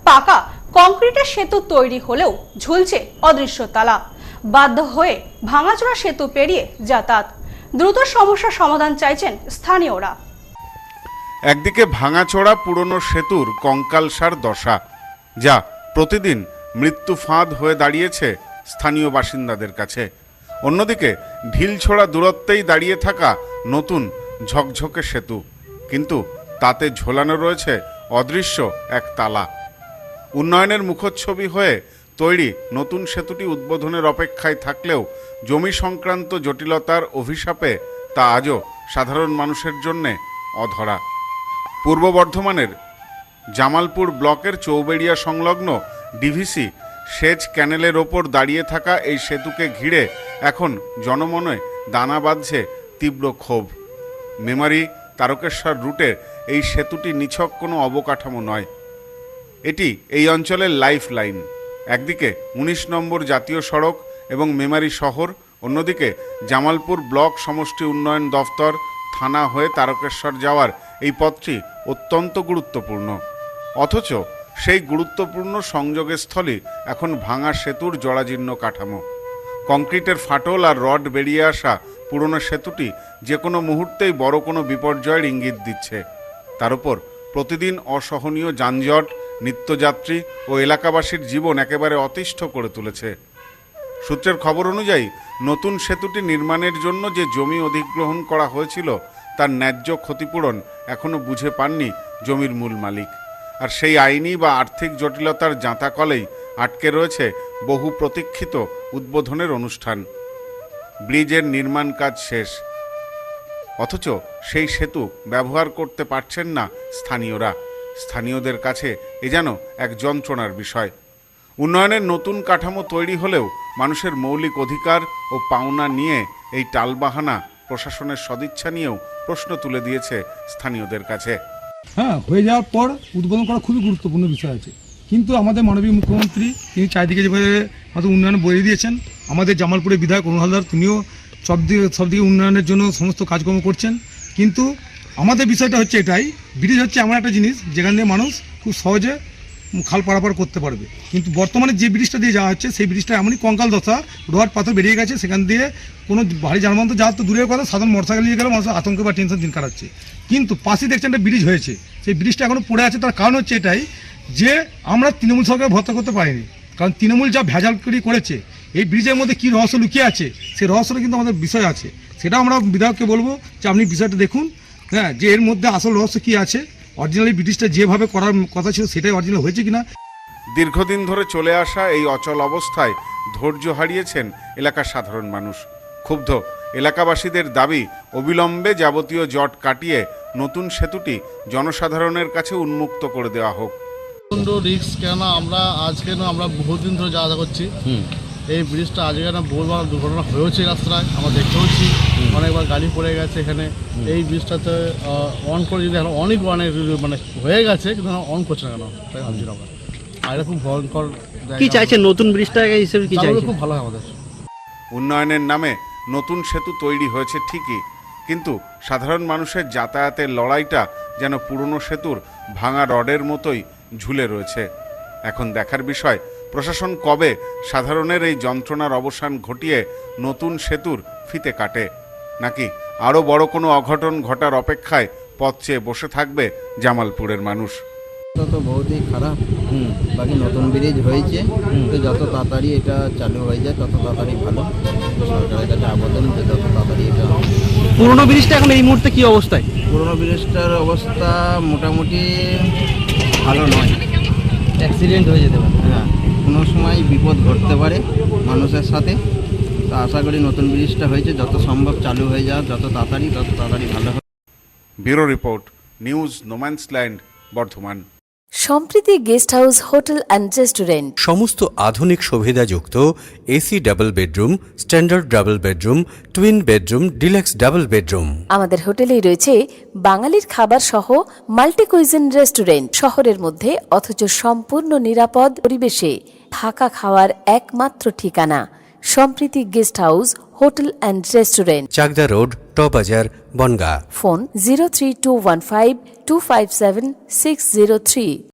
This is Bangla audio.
পাকা কংক্রিটের সেতু তৈরি হলেও ঝুলছে অদৃশ্য তালা। বাধ্য হয়ে ভাঙাচোরা সেতু পেরিয়ে যাতায়াত। দ্রুত সমস্যার সমাধান চাইছেন স্থানীয়রা। একদিকে ভাঙাচোরা পুরনো সেতুর কঙ্কালসার দশা, যা প্রতিদিন মৃত্যু ফাঁদ হয়ে দাঁড়িয়েছে স্থানীয় বাসিন্দাদের কাছে। অন্যদিকে ঢিলছোড়া দূরত্বেই দাঁড়িয়ে থাকা নতুন ঝকঝকে সেতু, কিন্তু তাতে ঝোলানো রয়েছে অদৃশ্য এক তালা। উন্নয়নের মুখচ্ছবি হয়ে তৈরি নতুন সেতুটি উদ্বোধনের অপেক্ষায় থাকলেও জমি সংক্রান্ত জটিলতার অভিশাপে তা আজও সাধারণ মানুষের জন্যে অধরা। পূর্ব বর্ধমানের জামালপুর ব্লকের চৌবেড়িয়া সংলগ্ন ডিভিসি সেচ ক্যানেলের ওপর দাঁড়িয়ে থাকা এই সেতুকে ঘিরে এখন জনমনে দানা বাঁধছে তীব্র ক্ষোভ। মেমারি তারকেশ্বর রুটের এই সেতুটি নিছক কোনো অবকাঠামো নয়, এটি এই অঞ্চলের লাইফ লাইন। একদিকে ১৯ নম্বর জাতীয় সড়ক এবং মেমারি শহর, অন্যদিকে জামালপুর ব্লক সমষ্টি উন্নয়ন দফতর থানা হয়ে তারকেশ্বর যাওয়ার এই পথটি অত্যন্ত গুরুত্বপূর্ণ। অথচ সেই গুরুত্বপূর্ণ সংযোগের স্থলে এখন ভাঙা সেতুর জরাজীর্ণ কাঠামো। কংক্রিটের ফাটল আর রড বেরিয়ে আসা পুরনো সেতুটি যে কোনো মুহূর্তেই বড় কোনো বিপর্যয়ের ইঙ্গিত দিচ্ছে। তার উপর প্রতিদিন অসহনীয় যানজট নিত্যযাত্রী ও এলাকাবাসীর জীবন একেবারে অতিষ্ঠ করে তুলেছে। সূত্রের খবর অনুযায়ী নতুন সেতুটি নির্মাণের জন্য যে জমি অধিগ্রহণ করা হয়েছিল তার ন্যায্য ক্ষতিপূরণ এখনও বুঝে পাননি জমির মূল মালিক। আর সেই আইনি বা আর্থিক জটিলতার জাঁতাকলেই আটকে রয়েছে বহু প্রতীক্ষিত উদ্বোধনের অনুষ্ঠান। ব্রিজের নির্মাণ কাজ শেষ, অথচ সেই সেতু ব্যবহার করতে পারছেন না স্থানীয়রা। স্থানীয়দের কাছে এ যেন এক যন্ত্রণার বিষয়। উন্নয়নের নতুন কাঠামো তৈরি হলেও মানুষের মৌলিক অধিকার ও পাওনা নিয়ে এই টালবাহানা প্রশাসনের সদিচ্ছা নিয়েও প্রশ্ন তুলে দিয়েছে স্থানীয়দের কাছে। হ্যাঁ, হয়ে যাওয়ার পর উদ্বোধন করা খুবই গুরুত্বপূর্ণ বিষয় আছে, কিন্তু আমাদের মাননীয় মুখ্যমন্ত্রী তিনি চারিদিকে যেভাবে আমাদের উন্নয়ন বলে দিয়েছেন, আমাদের জামালপুরের বিধায়ক অনুপ হালদার তিনিও সবদিকে উন্নয়নের জন্য সমস্ত কাজকর্ম করছেন। কিন্তু আমাদের বিষয়টা হচ্ছে এটাই, ব্রিজ হচ্ছে এমন একটা জিনিস যেখান দিয়ে মানুষ খুব সহজে খাল পারাপার করতে পারবে, কিন্তু বর্তমানে যে ব্রিজটা দিয়ে যাওয়া হচ্ছে সেই ব্রিজটা এমনই কঙ্কাল দশা, রড পাথর বেরিয়ে গেছে, সেখান দিয়ে কোনো ভারী যানবাহন তো যাওয়ার তো দূরের কথা, সাধারণ মোটরসাইকেল নিয়ে গেলে মানুষের আতঙ্ক বা টেনশন দিন কাটাচ্ছে। কিন্তু পাশেই দেখছেন একটা ব্রিজ হয়েছে, সেই ব্রিজটা এখনও পড়ে আছে। তার কারণ হচ্ছে এটাই যে আমরা তৃণমূল সরকার ভর্তা করতে পারিনি, কারণ তৃণমূল যা ভেজালকরি করেছে, এই ব্রিজের মধ্যে কী রহস্য লুকিয়ে আছে সেই রহস্যটা কিন্তু আমাদের বিষয় আছে। সেটা আমরা বিধায়ককে বলবো যে আপনি বিষয়টা দেখুন, হ্যাঁ, যে এর মধ্যে আসল রহস্য কী আছে, অরিজিনালি ব্রিটিশটা যেভাবে করার কথা ছিল সেটাই অরিজিনাল হয়েছে কিনা। দীর্ঘদিন ধরে চলে আসা এই অচল অবস্থায় ধৈর্য হারিয়েছেন এলাকার সাধারণ মানুষ। ক্ষুব্ধ এলাকাবাসীদের দাবি অবিলম্বে যাবতীয় জট কাটিয়ে নতুন সেতুটি জনসাধারণের কাছে উন্মুক্ত করে দেওয়া হোক। রিস্ক কেন আমরা বহুদিন ধরে যাওয়া করছি, এই ব্রিজটা আজকে না বহুবার দুর্ঘটনা হয়েছে রাস্তায়, আমরা দেখতে পাচ্ছি অনেকবার গাড়ি পড়ে গেছে এখানে। এই ব্রিজটাতে অন করে যদি এখন অনেক মানে হয়ে গেছে, কিন্তু অন করছে না কেন তাই ভাবছি আমরা। আর এটা খুব ভয়ঙ্কর। কি চাইছেন নতুন ব্রিজটা হিসেবে, কি চাইছেন? খুব ভালো হয় আমাদের। উন্নয়নের নামে নতুন সেতু তৈরি হয়েছে ঠিকই, কিন্তু সাধারণ মানুষের যাতায়াতের লড়াইটা যেন পুরনো সেতুর ভাঙা রডের মতোই ঝুলে রয়েছে। এখন দেখার বিষয় প্রশাসন কবে সাধারণের এই যন্ত্রণার অবসান ঘটিয়ে নতুন সেতুর ফিতে কাটে, নাকি আরও বড় কোনো অঘটন ঘটার অপেক্ষায় পথ চেয়ে বসে থাকবে জামালপুরের মানুষ। তো বহুতই খারাপ। বাকি নতুন ব্রিজ হয়েছে, তো যত তাড়াতাড়ি এটা চালু হয়ে যায় তত তাড়াতাড়ি ভালো। সরকারের কাছে আবেদন যে যত তাড়াতাড়ি এটা। পুরোনো ব্রিজটা এখন এই মুহূর্তে কি অবস্থায়? পুরোনো ব্রিজটার অবস্থা মোটামুটি ভালো নয়, অ্যাক্সিডেন্ট হয়ে যেতে পারে। হ্যাঁ, কোনো সময় বিপদ ঘটতে পারে মানুষের সাথে। তো আশা করি নতুন ব্রিজটা হয়েছে যত সম্ভব চালু হয়ে যাওয়া যত তাড়াতাড়ি ভালো হবে। Bureau report, news no man's land, Bardhaman. Sampriti guest house hotel and restaurant, সমস্ত আধুনিক সুবিধাযুক্ত AC double bedroom, standard double bedroom, twin bedroom, deluxe double bedroom. আমাদের হোটেলেই রয়েছে বাঙালির খাবার সহ মাল্টি কুইজিন রেস্টুরেন্ট। শহরের মধ্যে অথচ সম্পূর্ণ নিরাপদ পরিবেশে থাকা খাওয়ার একমাত্র ঠিকানা Sampriti guest house hotel and restaurant, Chakdah road, টবাজার, বনগাঁ। ফোন 03215257603।